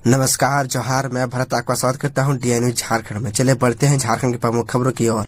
नमस्कार जोहार, मैं भरत आपका स्वागत करता हूं डीएनयू झारखंड में। चले बढ़ते हैं झारखंड की प्रमुख खबरों की ओर।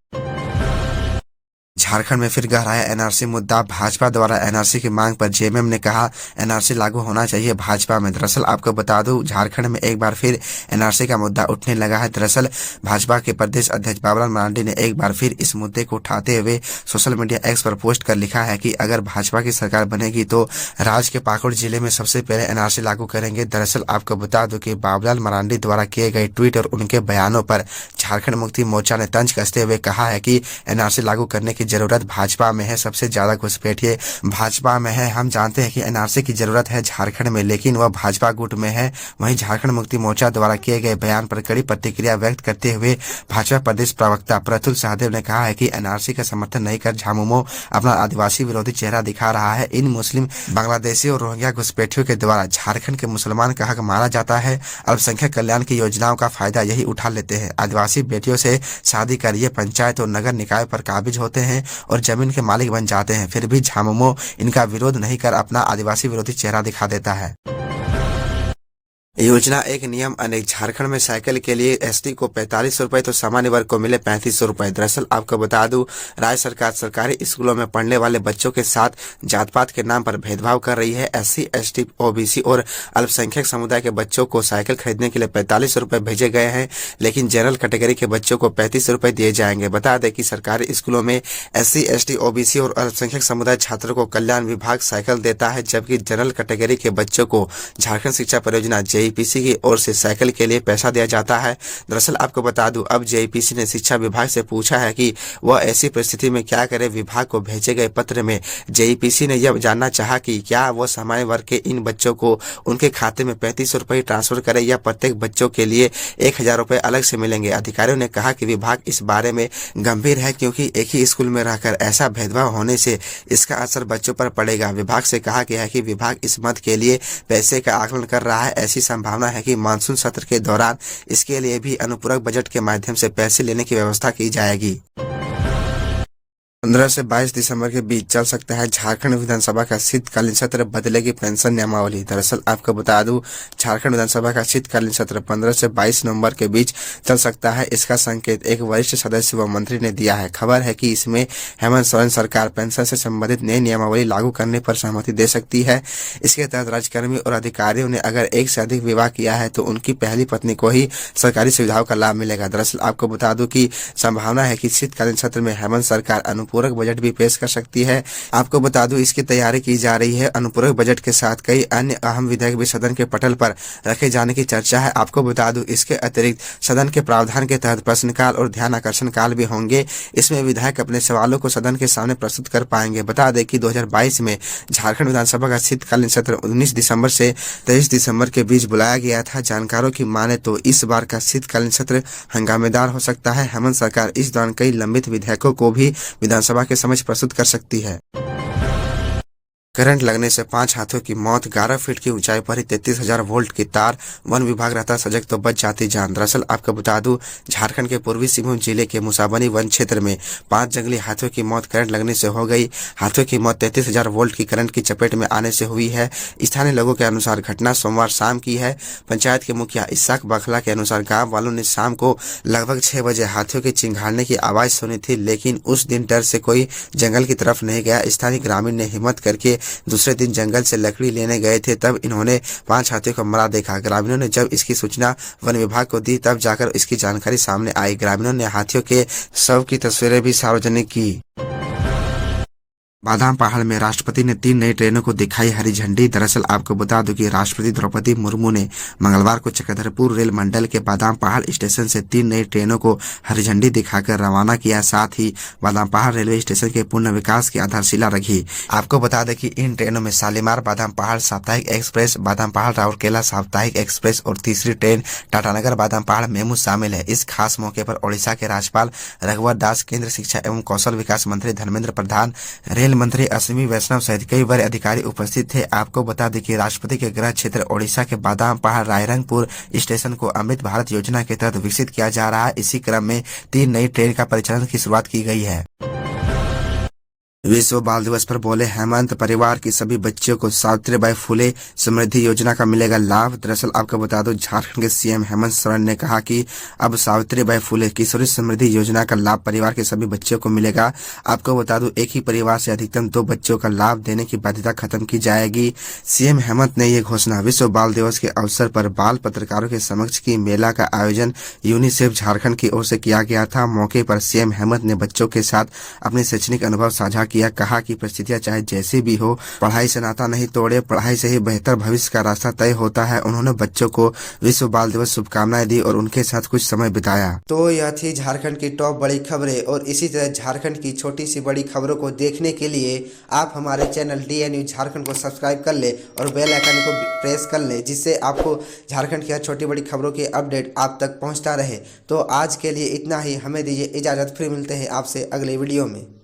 झारखंड में फिर गहराया एनआरसी मुद्दा। भाजपा द्वारा एनआरसी की मांग पर जेएमएम ने कहा एनआरसी लागू होना चाहिए भाजपा में। दरअसल आपको बता दूं, झारखंड में एक बार फिर एनआरसी का मुद्दा उठने लगा है। दरअसल भाजपा के प्रदेश अध्यक्ष बाबूलाल मरांडी ने एक बार फिर इस मुद्दे को उठाते हुए सोशल मीडिया एक्स पर पोस्ट कर लिखा है कि अगर भाजपा की सरकार बनेगी तो राज्य के पाकुड़ जिले में सबसे पहले एनआरसी लागू करेंगे। दरअसल आपको बता दूं कि बाबूलाल मरांडी द्वारा किए गए ट्वीट और उनके बयानों पर झारखंड मुक्ति मोर्चा ने तंज कसते हुए कहा है कि एनआरसी लागू करने की जरूरत भाजपा में है। सबसे ज्यादा घुसपैठिए भाजपा में है। हम जानते हैं कि एनआरसी की जरूरत है झारखंड में, लेकिन वह भाजपा गुट में है। वहीं झारखंड मुक्ति मोर्चा द्वारा किए गए बयान पर कड़ी प्रतिक्रिया व्यक्त करते हुए भाजपा प्रदेश प्रवक्ता प्रतुल सहदेव ने कहा है कि एनआरसी का समर्थन नहीं कर झामुमो अपना आदिवासी विरोधी चेहरा दिखा रहा है। इन मुस्लिम, बांग्लादेशी और रोहिंग्या घुसपैठियों के द्वारा झारखंड के मुसलमान का हक मारा जाता है। अल्पसंख्यक कल्याण की योजनाओं का फायदा यही उठा लेते हैं। आदिवासी बेटियों से शादी कर ये पंचायत और नगर निकाय पर काबिज होते हैं और जमीन के मालिक बन जाते हैं। फिर भी झामुमो इनका विरोध नहीं कर अपना आदिवासी विरोधी चेहरा दिखा देता है। योजना एक नियम अनेक। झारखंड में साइकिल के लिए एसटी को 45 रुपए तो सामान्य वर्ग को मिले 3500 रुपए। दरअसल आपको बता दूं, राज्य सरकार सरकारी स्कूलों में पढ़ने वाले बच्चों के साथ जात पात के नाम पर भेदभाव कर रही है। एससी, एसटी, ओबीसी और अल्पसंख्यक समुदाय के बच्चों को साइकिल खरीदने के लिए 45 रुपए भेजे गए हैं, लेकिन जनरल कैटेगरी के बच्चों को 35 रुपए दिए जाएंगे। बता दें कि सरकारी स्कूलों में एससी, एसटी, ओबीसी और अल्पसंख्यक समुदाय छात्रों को कल्याण विभाग साइकिल देता है, जबकि जनरल कैटेगरी के बच्चों को झारखंड शिक्षा परियोजना जेईपीसी की ओर से साइकिल के लिए पैसा दिया जाता है। दरअसल आपको बता दूं, अब जेईपीसी ने शिक्षा विभाग से पूछा है कि वह ऐसी परिस्थिति में क्या करे। विभाग को भेजे गए पत्र में जेईपीसी ने यह जानना चाहा कि क्या वह सामान्य वर्ग के इन बच्चों को उनके खाते में 35 रुपए ट्रांसफर करे या प्रत्येक बच्चों के लिए 1000 रुपए अलग से मिलेंगे। अधिकारियों ने कहा कि विभाग इस बारे में गंभीर है, क्योंकि एक ही स्कूल में रहकर ऐसा भेदभाव होने से इसका असर बच्चों पर पड़ेगा। विभाग से कहा गया है कि विभाग इस मद के लिए पैसे का आकलन कर रहा है। ऐसी संभावना है कि मानसून सत्र के दौरान इसके लिए भी अनुपूरक बजट के माध्यम से पैसे लेने की व्यवस्था की जाएगी। 15 से 22 दिसंबर के बीच चल सकता है झारखंड विधानसभा का शीतकालीन सत्र, बदलेगी पेंशन नियमावली। दरअसल आपको बता दूं, झारखंड विधानसभा का शीतकालीन सत्र 15 से 22 नवंबर के बीच चल सकता है। इसका संकेत एक वरिष्ठ सदस्य व मंत्री ने दिया है। खबर है कि इसमें हेमंत सोरेन सरकार पेंशन से संबंधित नई नियमावली लागू करने पर सहमति दे सकती है। इसके तहत राज्यकर्मी और अधिकारियों ने अगर एक से अधिक विवाह किया है तो उनकी पहली पत्नी को ही सरकारी सुविधाओं का लाभ मिलेगा। दरअसल आपको बता दूं कि संभावना है कि शीतकालीन सत्र में हेमंत सरकार अनुपूरक बजट भी पेश कर सकती है। आपको बता दूं, इसकी तैयारी की जा रही है। अनुपूरक बजट के साथ कई अन्य अहम विधेयक भी सदन के पटल पर रखे जाने की चर्चा है। आपको बता दूं, इसके अतिरिक्त सदन के प्रावधान के तहत प्रश्नकाल और ध्यान आकर्षण काल भी होंगे। इसमें विधायक अपने सवालों को सदन के सामने प्रस्तुत कर पाएंगे। बता दें कि 2022 में झारखंड विधानसभा का शीतकालीन सत्र 19 दिसंबर से 23 दिसंबर के बीच बुलाया गया था। जानकारों की माने तो इस बार का शीतकालीन सत्र हंगामेदार हो सकता है। हेमंत सरकार इस दौरान कई लंबित विधेयकों को भी विधानसभा के समक्ष प्रस्तुत कर सकती है। करंट लगने से 5 हाथियों की मौत। 11 फीट की ऊंचाई पर ही 33,000 वोल्ट की तार। वन विभाग रहता सजग तो बच जाती जान। दरअसल आपको बता दूं, झारखंड के पूर्वी सिंहभूम जिले के मुसाबनी वन क्षेत्र में 5 जंगली हाथियों की मौत करंट लगने से हो गई। हाथियों की मौत 33,000 वोल्ट की करंट की चपेट में आने से हुई है। स्थानीय लोगों के अनुसार घटना सोमवार शाम की है। पंचायत के मुखिया इसाक बखला के अनुसार गाँव वालों ने शाम को लगभग 6 बजे हाथियों के चिंघाड़ने की आवाज सुनी थी, लेकिन उस दिन डर से कोई जंगल की तरफ नहीं गया। स्थानीय ग्रामीण ने हिम्मत करके दूसरे दिन जंगल से लकड़ी लेने गए थे, तब इन्होंने 5 हाथियों को मरा देखा। ग्रामीणों ने जब इसकी सूचना वन विभाग को दी, तब जाकर इसकी जानकारी सामने आई। ग्रामीणों ने हाथियों के शव की तस्वीरें भी सार्वजनिक की। बादाम पहाड़ में राष्ट्रपति ने 3 नई ट्रेनों को दिखाई हरी झंडी। दरअसल आपको बता दूं कि राष्ट्रपति द्रौपदी मुर्मू ने मंगलवार को चक्रधरपुर रेल मंडल के बादाम पहाड़ स्टेशन से 3 नई ट्रेनों को हरी झंडी दिखाकर रवाना किया। साथ ही बादाम पहाड़ रेलवे स्टेशन के पूर्ण विकास की आधारशिला रखी। आपको बता दें कि इन ट्रेनों में शालीमार बादाम पहाड़ साप्ताहिक एक्सप्रेस, बादाम पहाड़ राउरकेला साप्ताहिक एक्सप्रेस और तीसरी ट्रेन टाटानगर बादाम पहाड़ मेमू शामिल है। इस खास मौके पर ओडिशा के राज्यपाल रघुवर दास, केंद्रीय शिक्षा एवं कौशल विकास मंत्री धर्मेंद्र प्रधान, रेल मंत्री अश्विनी वैष्णव सहित कई बड़े अधिकारी उपस्थित थे। आपको बता दें कि राष्ट्रपति के गृह क्षेत्र ओडिशा के बादाम पहाड़ रायरंगपुर स्टेशन को अमृत भारत योजना के तहत विकसित किया जा रहा है। इसी क्रम में 3 नई ट्रेन का परिचालन की शुरुआत की गई है। विश्व बाल दिवस पर बोले हेमंत, परिवार की सभी बच्चियों को सावित्रीबाई फुले समृद्धि योजना का मिलेगा लाभ। दरअसल आपको बता दो, झारखंड के सीएम हेमंत सोरेन ने कहा कि अब सावित्रीबाई फुले किशोरी समृद्धि योजना का लाभ परिवार के सभी बच्चों को मिलेगा। आपको बता दो, एक ही परिवार से अधिकतम 2 बच्चों का लाभ देने की बाध्यता खत्म की जाएगी। सीएम हेमंत ने यह घोषणा विश्व बाल दिवस के अवसर पर बाल पत्रकारों के समक्ष की। मेला का आयोजन यूनिसेफ झारखंड की ओर से किया गया था। मौके पर सीएम हेमंत ने बच्चों के साथ अपने शैक्षणिक अनुभव साझा किया। कहा कि परिस्थितियां चाहे जैसी भी हो, पढ़ाई से नाता नहीं तोड़े, पढ़ाई से ही बेहतर भविष्य का रास्ता तय होता है। उन्होंने बच्चों को विश्व बाल दिवस शुभकामनाएं दी और उनके साथ कुछ समय बिताया। तो यह थी झारखंड की टॉप बड़ी खबरें, और इसी तरह झारखंड की छोटी सी बड़ी खबरों को देखने के लिए आप हमारे चैनल DN न्यूज झारखंड को सब्सक्राइब कर ले और बेल आइकन को प्रेस कर ले, जिससे आपको झारखंड की हर छोटी बड़ी खबरों की अपडेट आप तक पहुंचता रहे। तो आज के लिए इतना ही, हमें दीजिए इजाजत, फिर मिलते हैं आपसे अगले वीडियो में।